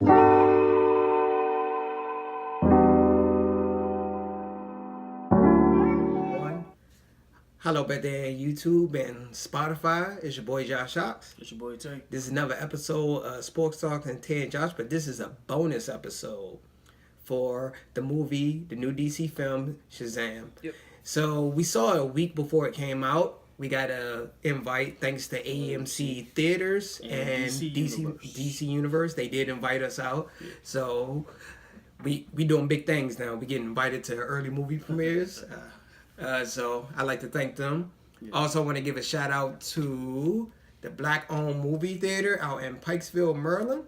Hello back there on YouTube and Spotify. It's your boy Josh Shocks. It's your boy Tay. This is another episode of Sports Talk and Tay and Josh, but this is a bonus episode for the movie, the new DC film Shazam. Yep. So we saw it a week before it came out. We got an invite thanks to AMC Theaters and DC Universe. They did invite us out. Yeah. So we doing big things now. We getting invited to early movie premieres. So I'd like to thank them. Yeah. Also want to give a shout out to the Black-owned movie theater out in Pikesville, Maryland.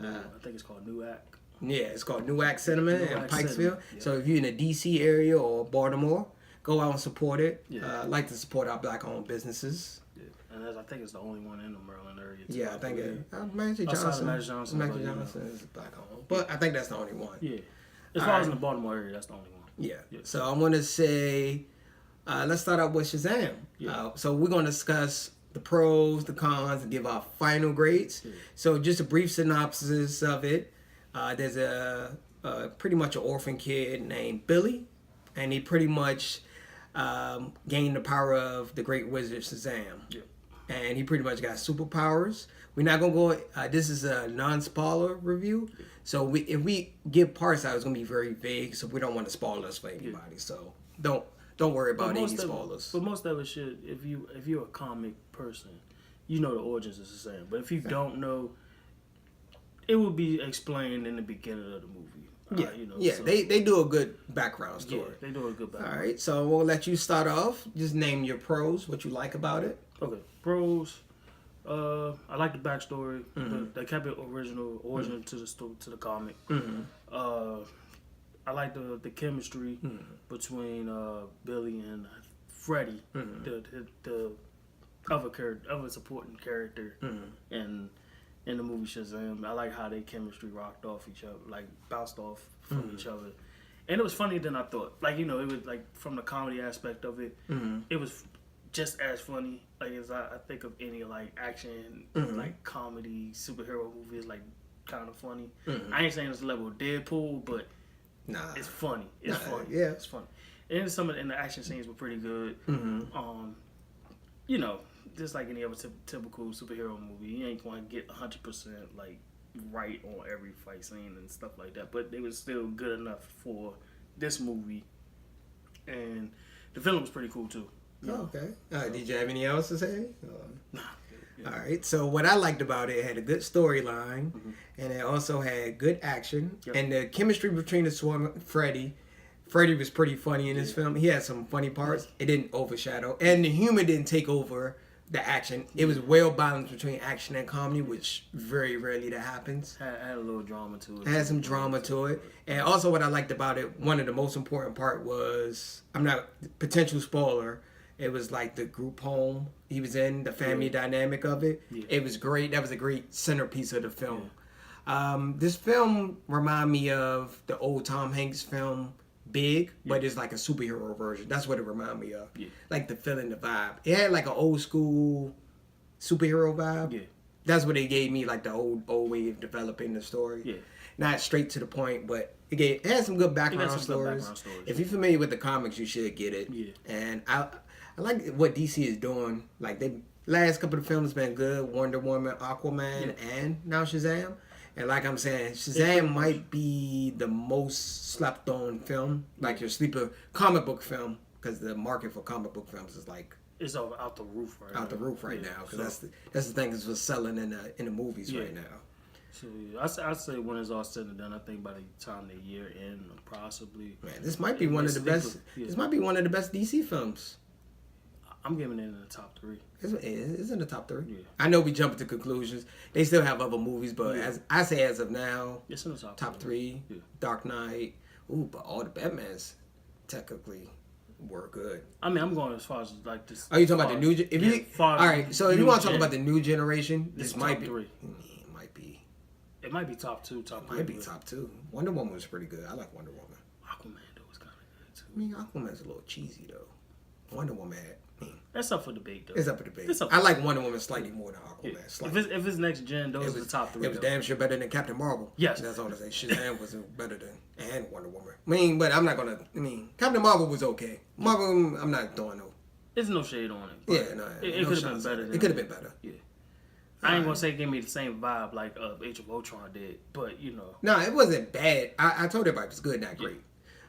I think it's called New Act. Yeah, it's called New Act Cinema in Pikesville. Yeah. So if you're in the DC area or Baltimore, go out and support it. Yeah. I'd like to support our Black-owned businesses. Yeah. And I think it's the only one in the Maryland area. Too, yeah, I think Magic Johnson is Black-owned. But I think that's the only one. Yeah. As far as in the Baltimore area, that's the only one. Yeah. So I want to say, let's start out with Shazam. Yeah. So we're going to discuss the pros, the cons, and give our final grades. Yeah. So just a brief synopsis of it. There's a pretty much an orphan kid named Billy, and he pretty much gained the power of the great wizard Shazam. Yeah. And he pretty much got superpowers. We're not going to go, this is a non-spoiler review. Yeah. So if we give parts out, it's going to be very vague, so we don't want to spoil us for anybody. Yeah. So don't worry about any spoilers. But most of it should, if you're a comic person, you know the origins of Shazam. But if you don't know, it will be explained in the beginning of the movie. Yeah, so, they do a good background story. Yeah, they do a good background. All right, so we'll let you start off. Just name your pros, what you like about it. Okay, pros. I like the backstory. Mm-hmm. They kept it original to the comic. Mm-hmm. I like the chemistry between Billy and Freddy, the other supporting character, and in the movie Shazam. I like how they chemistry rocked off each other, like bounced off from each other. And it was funnier than I thought. Like, it was like from the comedy aspect of it, it was just as funny, like, as I think of any like action, like comedy superhero movies, like kind of funny. I ain't saying it's the level of Deadpool, but it's funny. It's funny. Yeah, it's funny. And and the action scenes were pretty good. Just like any other typical superhero movie, you ain't going to get 100% like right on every fight scene and stuff like that. But they was still good enough for this movie, and the film was pretty cool too. Oh, okay. Did you have any else to say? Nah. All right. So what I liked about it had a good storyline, and it also had good action, and the chemistry between the Swarm Freddy was pretty funny in this film. He had some funny parts. It didn't overshadow, and the humor didn't take over the action. It was well balanced between action and comedy, which very rarely that happens. Had a little drama to it. Had some drama to it. And also what I liked about it, one of the most important part was, I'm not potential spoiler, it was like the group home he was in, the family dynamic of it. Yeah. It was great. That was a great centerpiece of the film. Yeah. This film reminded me of the old Tom Hanks film Big, but it's like a superhero version. That's what it reminded me of. Yeah. Like the feeling, the vibe. It had like an old school superhero vibe. Yeah. That's what it gave me, like the old way of developing the story. Yeah. Not straight to the point, but it had some good background stories. If you're familiar with the comics, you should get it. Yeah. And I like what DC is doing. Like, they last couple of films been good. Wonder Woman, Aquaman, and now Shazam. And like I'm saying, Shazam might be the most slept on film, like your sleeper comic book film, because the market for comic book films is like it's out the roof right now. Out the roof right now, because that's the thing is what's selling in the movies right now. So I'd say when it's all said and done, I think by the time the year end, possibly. Man, this might be one of the best. This might be one of the best DC films. I'm giving it in the top 3. It's in the top 3. Yeah. I know we jumping to conclusions. They still have other movies, but as I say, as of now, it's in the top 3. Yeah. Dark Knight. Ooh, but all the Batmans technically were good. I mean, I'm going as far as like this. Are you talking about the new? All right. So if you want to talk about the new generation, this might be. It might be. It might be top 2. Top 3. Might be top 2. Wonder Woman was pretty good. I like Wonder Woman. Aquaman though was kind of good too. I mean, Aquaman's a little cheesy though. Wonder Woman That's up for debate, though. It's up for debate. I like Wonder Woman slightly more than Aquaman. Yeah. If it's next gen, those are the top 3. It was damn sure better than Captain Marvel. Yes. That's all I say. Shazam was better than and Wonder Woman. But I'm not gonna. Captain Marvel was okay. Marvel, I'm not throwing no. There's no shade on it. Yeah, no. It could have been better. It could have been better. Yeah. I ain't gonna say it gave me the same vibe like Age of Ultron did, but you know. No, it wasn't bad. I told everybody it was good, not great.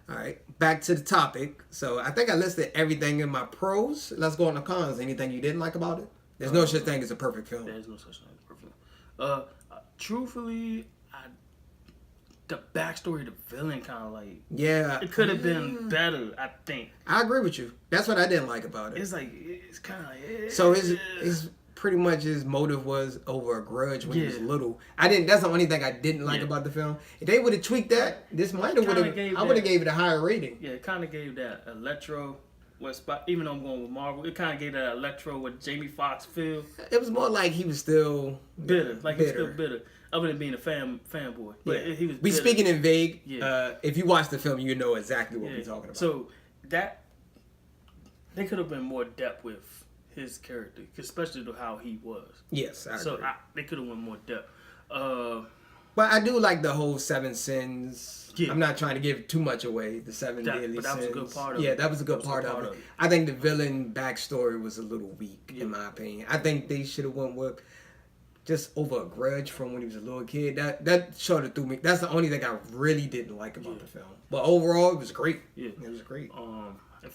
All right, back to the topic. So I think I listed everything in my pros. Let's go on the cons. Anything you didn't like about it? There's no such thing as a perfect film. There's no such thing as a perfect film. Truthfully, the backstory of the villain kind of like... Yeah. It could have been better, I think. I agree with you. That's what I didn't like about it. It's like, it's kind of like... So his pretty much his motive was over a grudge when he was little. That's the only thing I didn't like about the film. If they would have tweaked that, this might have I would have gave it a higher rating. Yeah, it kind of gave that Electro, even though I'm going with Marvel, it kind of gave that Electro what Jamie Foxx feel. It was more like he was still bitter, like he was still bitter. Other than being a fanboy, but he was. We speaking in vague. Yeah. If you watch the film, you know exactly what we're talking about. So that they could have been more depth with his character, especially to how he was. Yes, I agree. They could have went more depth. But I do like the whole 7 sins. Yeah. I'm not trying to give too much away. The 7 deadly sins. That was a good part of it. Yeah, that was a good part of it. I think the villain backstory was a little weak, in my opinion. I think they should have went with just over a grudge from when he was a little kid. That showed it through me. That's the only thing I really didn't like about the film. But overall, it was great. Yeah, it was great.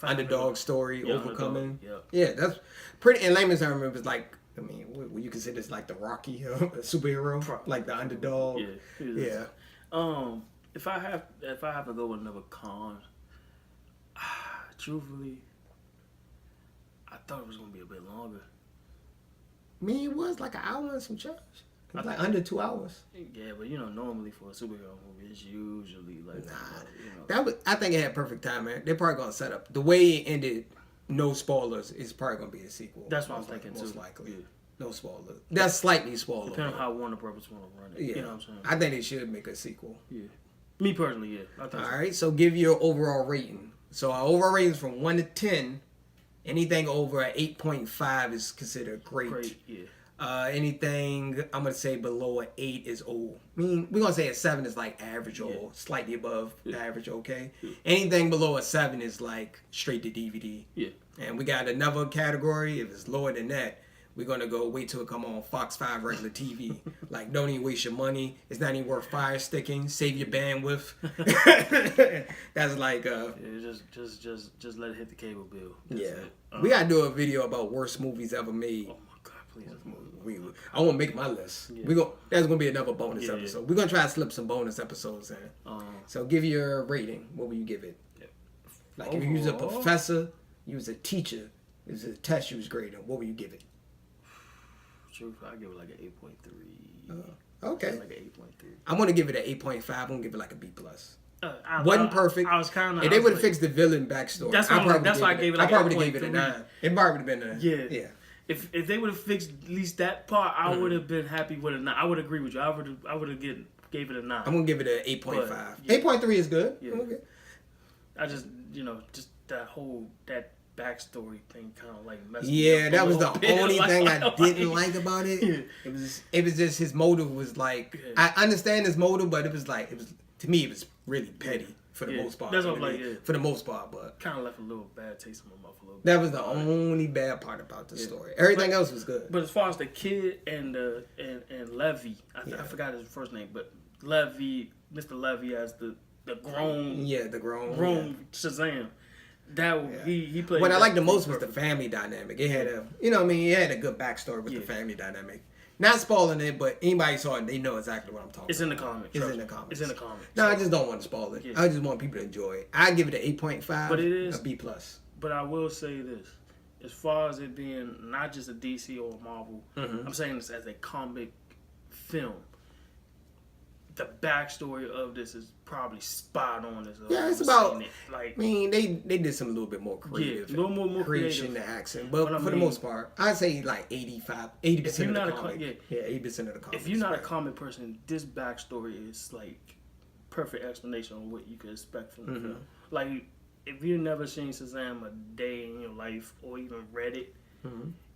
Underdog story, overcoming. Yeah, that's pretty. In layman's terms, it was like, I mean, what you consider this like the Rocky superhero, like the underdog. Yeah. If I have to go with another con, truthfully, I thought it was gonna be a bit longer. I mean, it was like an hour and some change. It was like under 2 hours. Yeah, but normally for a superhero movie, it's usually like I think it had perfect timing. They're probably gonna set up the way it ended. No spoilers. It's probably gonna be a sequel. That's what I'm thinking most too. likely. Yeah. No spoilers. That's slightly spoiler. Depending on how Warner Brothers want to run it. Yeah. You know what I'm saying? I think they should make a sequel. Yeah. Me personally, yeah. All right. So give your overall rating. So our overall rating is from 1 to 10. Anything over an 8.5 is considered great. Great, yeah. Anything I'm gonna say below an 8 is old. I mean, we're gonna say a 7 is like average or slightly above average. Okay. Yeah. Anything below a 7 is like straight to DVD. Yeah. And we got another category. If it's lower than that, we're gonna go wait till it come on Fox 5 regular TV. Like, don't even waste your money. It's not even worth fire sticking. Save your bandwidth. That's like just let it hit the cable bill. That's it. We gotta do a video about worst movies ever made. Oh my god, please. I want to make my list. Yeah. That's gonna be another bonus episode. We're gonna try to slip some bonus episodes in. So give your rating. What will you give it? Yeah. Like if you was a professor, you was a teacher, it was a test you was grading. What will you give it? Truth, I give it like an 8.3. Okay. Like an 8.3. I'm gonna give it an 8.5. I'm gonna give it like a B+. Wasn't perfect. I was kind of. If they would have fixed the villain backstory, that's why I gave it. Like I probably gave it a 9. It probably would have been a yeah. If they would have fixed at least that part, I would have been happy with a 9. I would agree with you. I would have gave it a 9. I'm gonna give it an 8.5. 8.3 is good. Yeah. Okay. I just just that backstory thing kind of like messed me up. That was the only thing I didn't like about it. Yeah. It was just his motive was like I understand his motive, but it was to me it was really petty for the most part. That's what I'm like. For the most part, but kind of left a little bad taste in my mouth a little bit. That was the only bad part about the story. Everything else was good. But as far as the kid and Levy, I forgot his first name, but Levy, Mr. Levy as the grown Shazam. He played. What I liked the most was the family dynamic. It had it had a good backstory with the family dynamic. Not spoiling it, but anybody saw it, they know exactly what I'm talking about. It's in the comics. It's in the comics. It's in the comics. No, I just don't want to spoil it. Yeah. I just want people to enjoy it. I give it an 8.5. But it is a B+. But I will say this: as far as it being not just a DC or a Marvel, I'm saying this as a comic film. The backstory of this is probably spot on. It's about. I mean, they did some a little bit more creative. Yeah, a little more creation in the accent, but for the most part, I'd say like 80% of the comic. 80% of the comic. If you're not a comic person, this backstory is like perfect explanation on what you could expect from the film. Like if you've never seen Shazam a day in your life or even read it,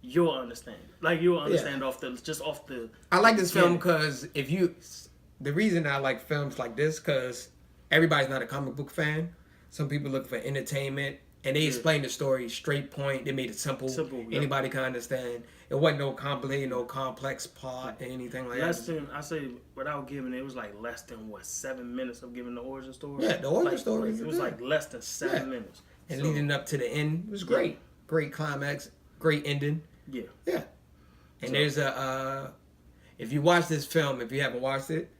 you'll understand. Like you'll understand off the. I like this film because the reason I like films like this because everybody's not a comic book fan. Some people look for entertainment, and they explain the story straight point. They made it simple. Anybody can understand. It wasn't no complicated, no complex plot, or anything like that. I say, without giving it was like less than 7 minutes of giving the origin story. Yeah, the origin story. It was like less than 7 minutes. And leading up to the end, it was great. Yeah. Great climax, great ending. Yeah. Yeah. And there's if you watch this film, if you haven't watched it,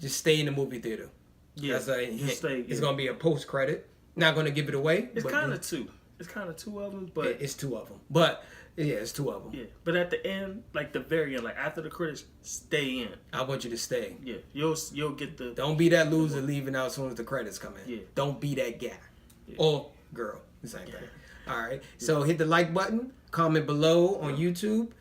just stay in the movie theater. Yeah. It's going to be a post credit. Not going to give it away. It's kind of two. It's kind of two of them, but it's two of them. But yeah, it's two of them. Yeah, but at the end, like the very end, like after the credits, stay in. I want you to stay. Yeah, you'll get the. Don't be that loser leaving out as soon as the credits come in. Yeah. Don't be that guy or girl. The same thing. All right. So hit the like button. Comment below on YouTube.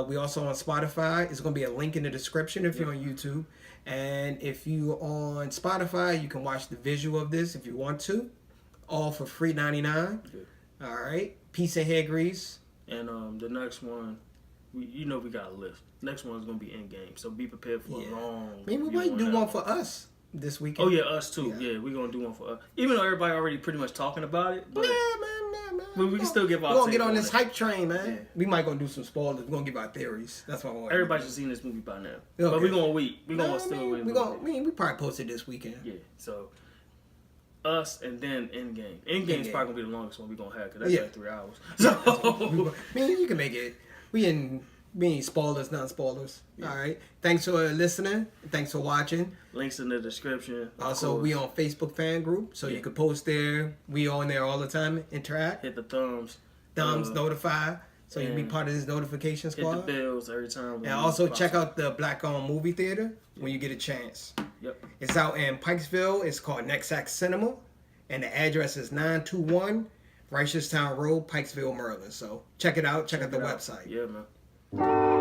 We also on Spotify. It's going to be a link in the description if you're on YouTube. And if you're on Spotify, you can watch the visual of this if you want to. All for free $99. All right. Peace and hair grease. And the next one, we got a list. Next one's gonna be Endgame, so be prepared for a long. Maybe we might do one for us this weekend. Oh yeah, us too. Yeah, we're gonna do one for us. Even though everybody already pretty much talking about it, but man. But we can still give our. We're gonna get on this hype train, man. Yeah. We might gonna do some spoilers. We're gonna give our theories. That's what I want. Everybody should seen this movie by now. Okay. But we're gonna wait. We're gonna still wait. We probably post it this weekend. Yeah. So. Us and then Endgame. Endgame's probably gonna be the longest one we're gonna have because that's like 3 hours. So, you can make it. We ain't spoilers, non-spoilers. Yeah. All right. Thanks for listening. Thanks for watching. Links in the description. Also, we on Facebook fan group, so you can post there. We on there all the time. Interact. Hit the thumbs. Notify. So you can be part of this notification squad. Hit the bells every time. And also check out the Black-owned movie theater when you get a chance. Yep. It's out in Pikesville. It's called Next Act Cinema. And the address is 921 Reisterstown Road, Pikesville, Maryland. So check it out. Check out the website. Yeah, man.